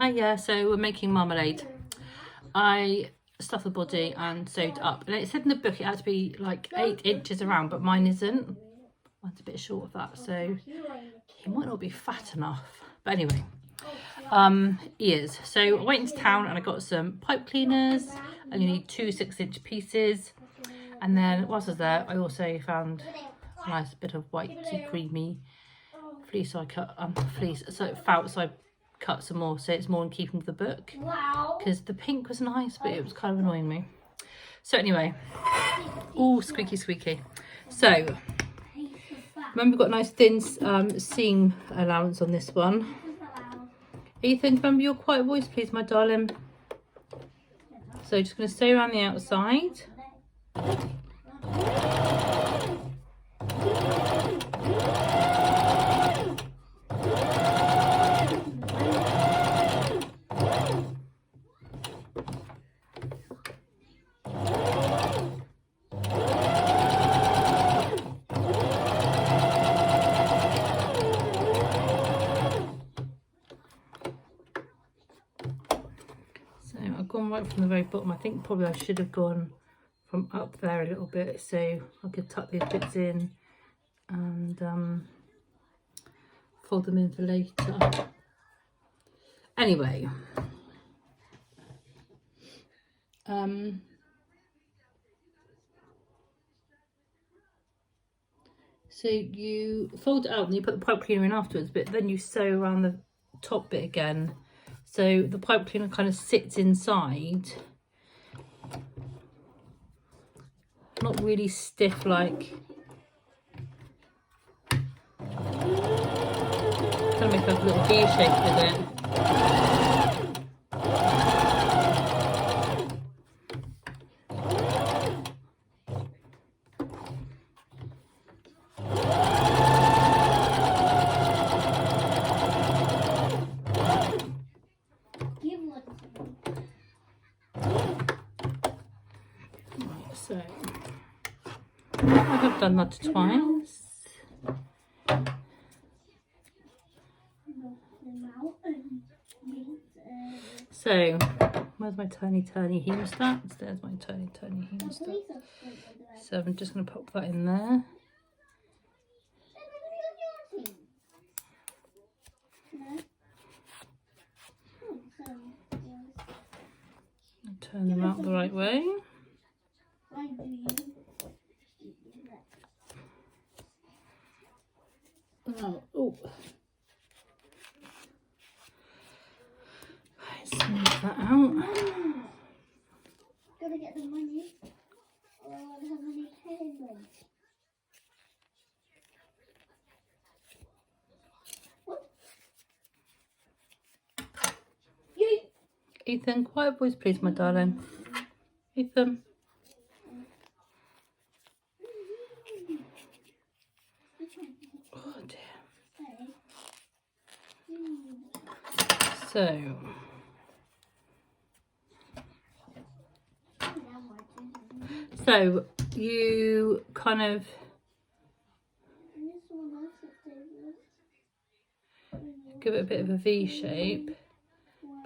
Hiya, so we're making marmalade. I stuffed the body and sewed it up. And it said in the book it had to be like 8 inches around, but mine isn't. Mine's a bit short of that, so it might not be fat enough. But anyway, ears. So I went into town and I got some pipe cleaners, and you need 2 6-inch pieces. And then whilst I was there, I also found a nice bit of whitey creamy fleece. So I cut fleece, so it felt, so I cut some more, so it's more in keeping with the book, because the pink was nice but it was kind of annoying me. So anyway, all squeaky squeaky. So remember, we've got a nice thin seam allowance on this one. Ethan, remember your quiet voice please, my darling. So just going to sew around the outside. I've gone right from the very bottom. I think probably I should have gone from up there a little bit so I could tuck these bits in and fold them in for later. Anyway, so you fold it out and you put the pipe cleaner in afterwards, but then you sew around the top bit again. So the pipe cleaner kind of sits inside, not really stiff like, kind of make like a little V shape with it. So I have done that twice. So where's my tiny hemostat? There's my tiny hemostat. So I'm just going to pop that in there. Turn them out the right way. Oh, smooth that out. Gotta get the money, or I won't have any payments. What? Ethan, quiet voice please, my darling. Ethan. Oh dear. So you kind of give it a bit of a V shape,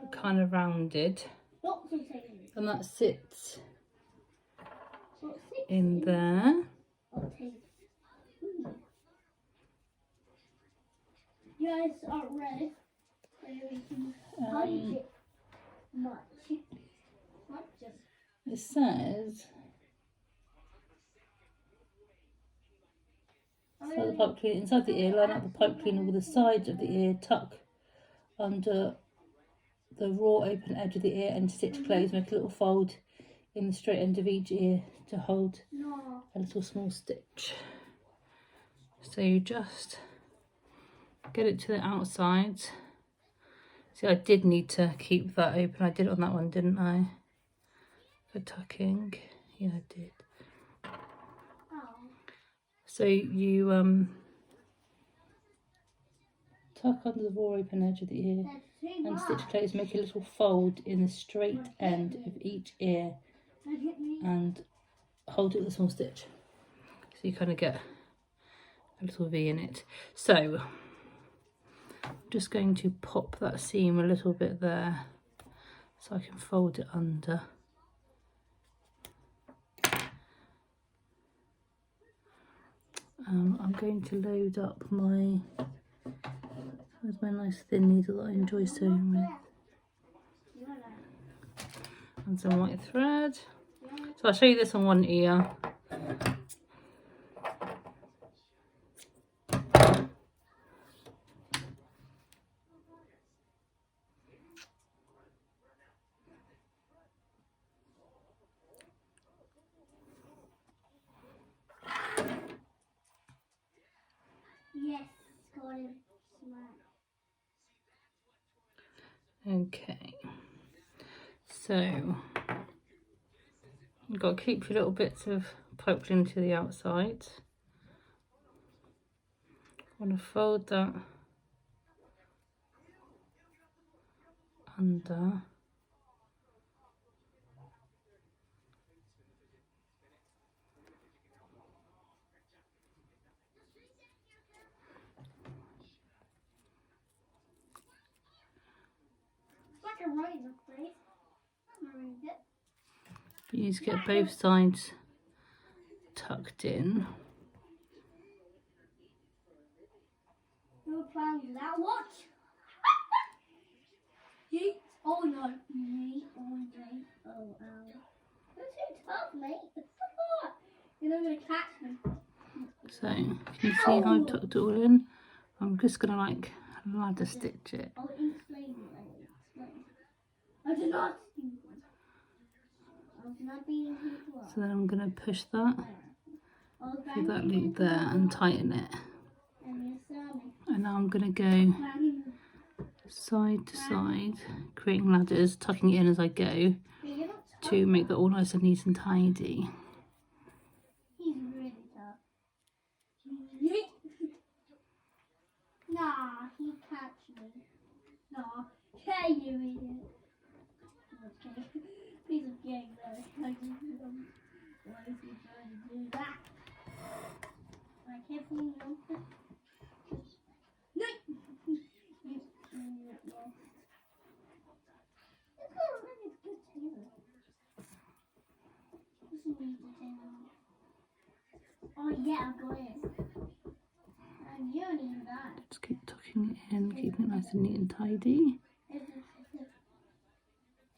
but kind of rounded, and that sits in there. You guys are red, so we can hide it much. Not just. It says, so the pipe cleaner inside the ear, line up the pipe cleaner with the sides of the ear, tuck under the raw open edge of the ear and stitch close. Make a little fold in the straight end of each ear to hold a little small stitch. So you just get it to the outside. See, I did need to keep that open. I did it on that one, didn't I? For tucking. Yeah, I did. So you tuck under the raw open edge of the ear and stitch close. Make a little fold in the straight end of each ear and hold it with a small stitch. So you kind of get a little V in it. So I'm just going to pop that seam a little bit there so I can fold it under. I'm going to load up with my nice thin needle that I enjoy sewing with, and some white thread. So I'll show you this on one ear. Yes, got him. Smart. Okay, so you've got to keep your little bits of pipe clean to the outside. I'm going to fold that under. Like a razor blade. I'm gonna read it. You need to get both sides tucked in. No plans with that. What? Yeet. Oh no. Yeet. Oh no. Oh ow. You're too tough, mate. You're not gonna catch me. So, can you see how I've tucked it all in? I'm just going to like ladder stitch it. I'll explain it. I'll explain. I did not. I was not beating people up. So then I'm going to push that I was through that banging loop people there up, and tighten it. and you saw me And now I'm going to go banging. side to side, creating ladders, tucking it in as I go But you're not tough. to make that all nice and neat and tidy. He's really tough. Yeet. Nah, he catch me. Nah, hey you idiot. Okay, piece of cake though. Why is he trying to do that? I can't believe it. No! It's got a really good tailor. This needs a tailor. Oh yeah, I got it. And you don't need that. Just keep tucking it in, keeping it nice and neat and tidy.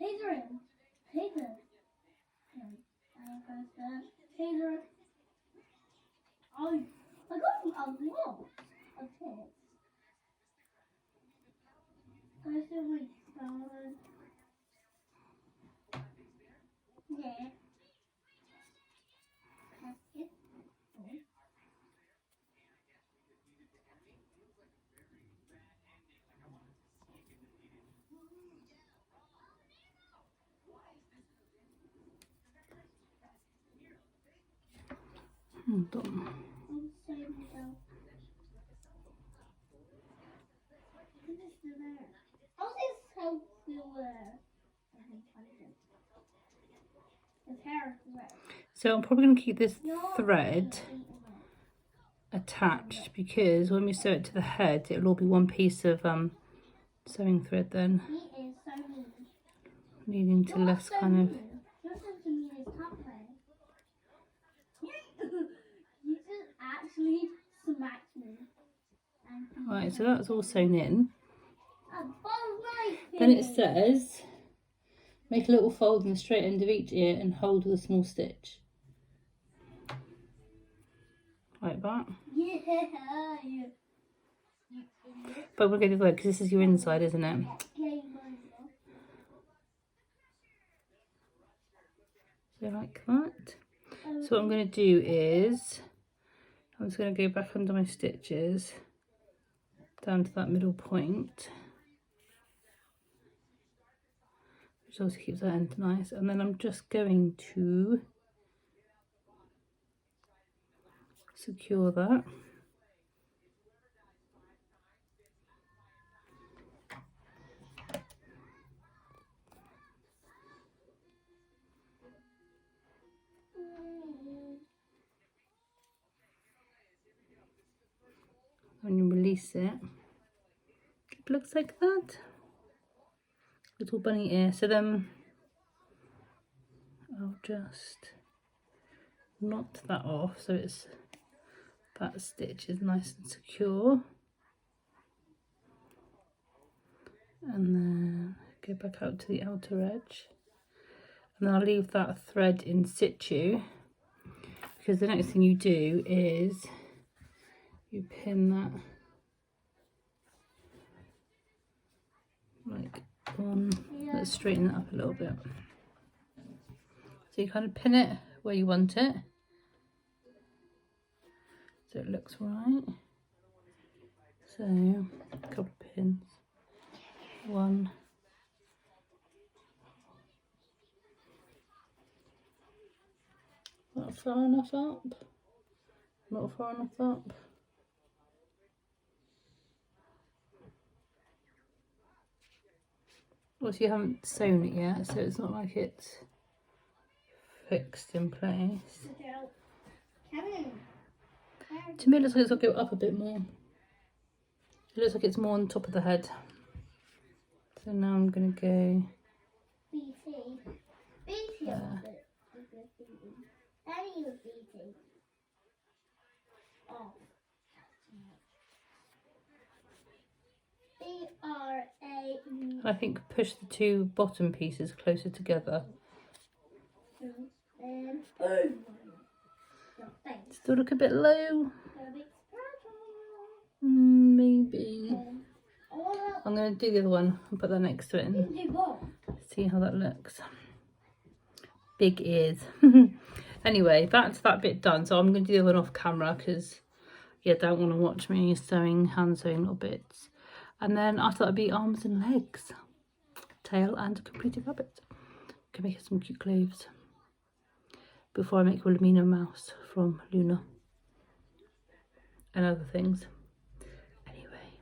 Taser him. Taser. Taser. Oh, I got him a lot of hits. Where's the weak spot? Yeah. Casket. Hold on. I'll save myself. This is still there. How's his health still there? His hair is red. So I'm probably going to keep this No, thread attached because when we sew it to the head, it'll all be one piece of sewing thread then, He is so mean. leading to You're less so kind of. mean. You're such a mean top man. You just actually smacked me. Right, so that's all sewn in. Then Then it says, make a little fold in the straight end of each ear and hold with a small stitch. Like that. Yeah. But we're going to go because this is your inside, isn't it? So like that. So what I'm going to do is, I'm just going to go back under my stitches, down to that middle point, which also keeps that end nice. And then I'm just going to secure that. When you release it, looks like that. Little bunny ear. So then I'll just knot that off so it's that stitch is nice and secure. And then go back out to the outer edge. And then I'll leave that thread in situ, because the next thing you do is you pin that like on. Let's straighten that up a little bit. So you kind of pin it where you want it, so it looks right. So a couple of pins. One. Not far enough up. Not far enough up. Also, you haven't sewn it yet, so it's not like it's fixed in place. To me, it looks like it's got to go up a bit more. It looks like it's more on top of the head. So now I'm going to go there. And I think push the two bottom pieces closer together. Still look a bit low. Maybe. I'm going to do the other one and put that next to it and see how that looks. Big ears. Anyway, that's that bit done. So I'm going to do the other one off camera because you don't want to watch me sewing, hand sewing little bits. And then after that would be arms and legs, tail and completed rabbit. Can make some cute clothes before I make Wilhelmina mouse from Luna and other things. Anyway,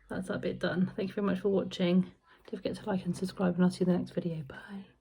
that's that bit done. Thank you very much for watching. Don't forget to like and subscribe, and I'll see you in the next video. Bye.